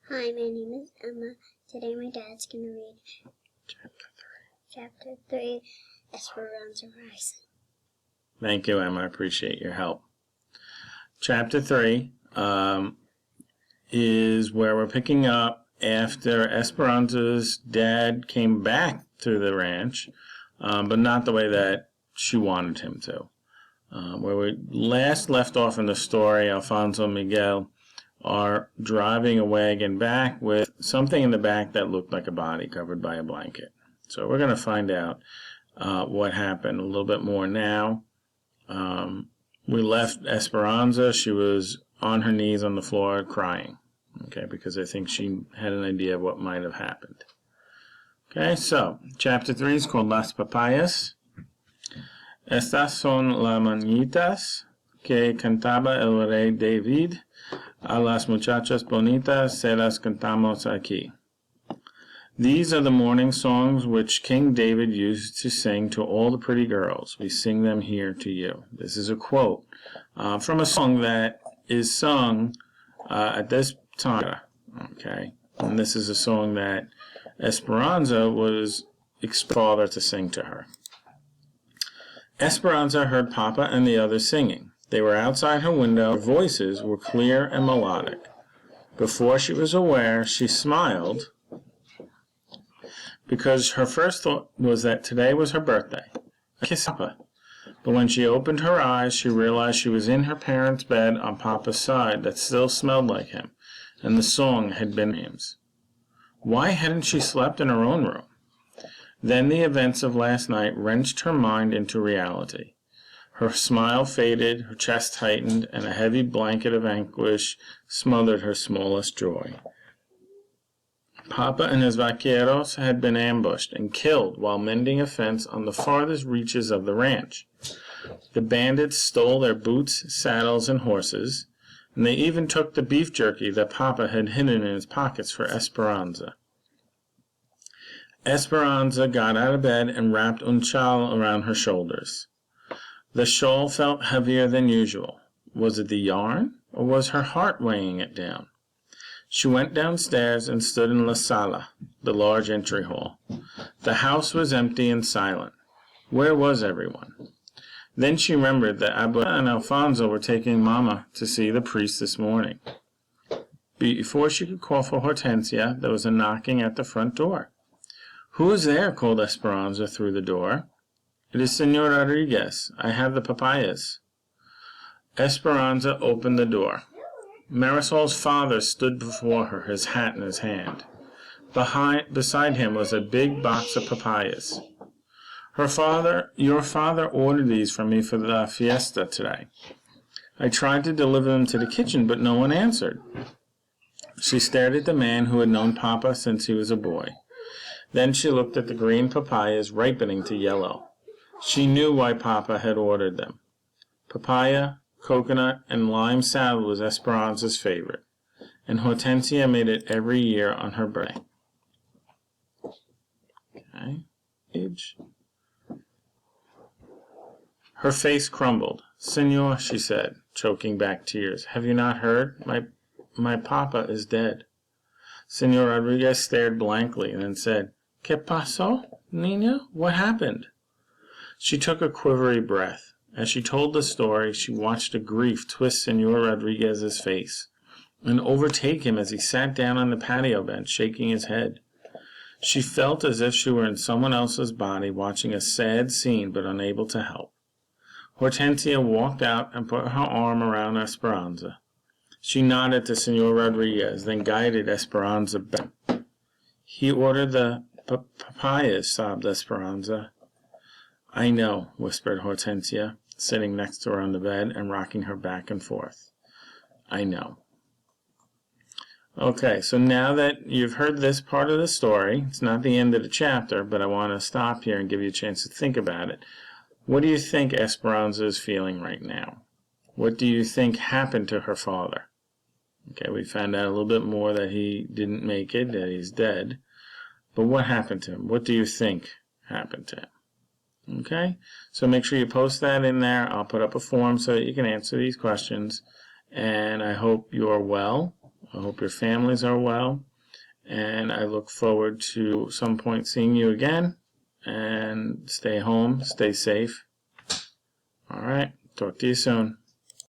Hi, my name is Emma. Today my dad's going to read Chapter 3, Esperanza Rising. Thank you, Emma. I appreciate your help. Chapter 3 is where we're picking up after Esperanza's dad came back to the ranch, but not the way that she wanted him to. Where we last left off in the story, Alfonso and Miguel are driving a wagon back with something in the back that looked like a body covered by a blanket. So we're going to find out what happened a little bit more now. We left Esperanza. She was on her knees on the floor crying, okay, because I think she had an idea of what might have happened. Okay, so chapter 3 is called Las Papayas. Estas son las mañanitas que cantaba el rey David. A las muchachas bonitas se las cantamos aquí. These are the morning songs which King David used to sing to all the pretty girls. We sing them here to you. This is a quote from a song that is sung at this time. Okay, and this is a song that Esperanza was father to sing to her. Esperanza heard Papa and the others singing. They were outside her window. Their voices were clear and melodic. Before she was aware, she smiled because her first thought was that today was her birthday. Kiss Papa. But when she opened her eyes, she realized she was in her parents' bed on Papa's side that still smelled like him, and the song had been hymns. Why hadn't she slept in her own room? Then the events of last night wrenched her mind into reality. Her smile faded, her chest tightened, and a heavy blanket of anguish smothered her smallest joy. Papa and his vaqueros had been ambushed and killed while mending a fence on the farthest reaches of the ranch. The bandits stole their boots, saddles, and horses, and they even took the beef jerky that Papa had hidden in his pockets for Esperanza. Esperanza got out of bed and wrapped un chal around her shoulders. The shawl felt heavier than usual. Was it the yarn, or was her heart weighing it down? She went downstairs and stood in la sala, the large entry hall. The house was empty and silent. Where was everyone? Then she remembered that Abuela and Alfonso were taking Mama to see the priest this morning. Before she could call for Hortensia, there was a knocking at the front door. "Who is there?" called Esperanza through the door. "It is Senor Rodriguez. I have the papayas." Esperanza opened the door. Marisol's father stood before her, his hat in his hand. Beside him was a big box of papayas. Your father ordered these for me for the fiesta today. I tried to deliver them to the kitchen, but no one answered. She stared at the man who had known Papa since he was a boy. Then she looked at the green papayas ripening to yellow. She knew why Papa had ordered them. Papaya, coconut, and lime salad was Esperanza's favorite, and Hortensia made it every year on her birthday. Okay. Her face crumbled. "Senor," she said, choking back tears, "have you not heard? My Papa is dead." Senor Rodriguez stared blankly and then said, "¿Qué pasó, niña? What happened?" She took a quivery breath. As she told the story, she watched a grief twist Senor Rodriguez's face and overtake him as he sat down on the patio bench, shaking his head. She felt as if she were in someone else's body, watching a sad scene but unable to help. Hortensia walked out and put her arm around Esperanza. She nodded to Senor Rodriguez, then guided Esperanza back. "He ordered the papayas," sobbed Esperanza. "I know," whispered Hortensia, sitting next to her on the bed and rocking her back and forth. "I know." Okay, so now that you've heard this part of the story, it's not the end of the chapter, but I want to stop here and give you a chance to think about it. What do you think Esperanza is feeling right now? What do you think happened to her father? Okay, we found out a little bit more that he didn't make it, that he's dead. But what happened to him? What do you think happened to him? Okay, so make sure you post that in there. I'll put up a form so that you can answer these questions. And I hope you're well. I hope your families are well, and I look forward to some point seeing you again. And stay home, stay safe. All right, talk to you soon.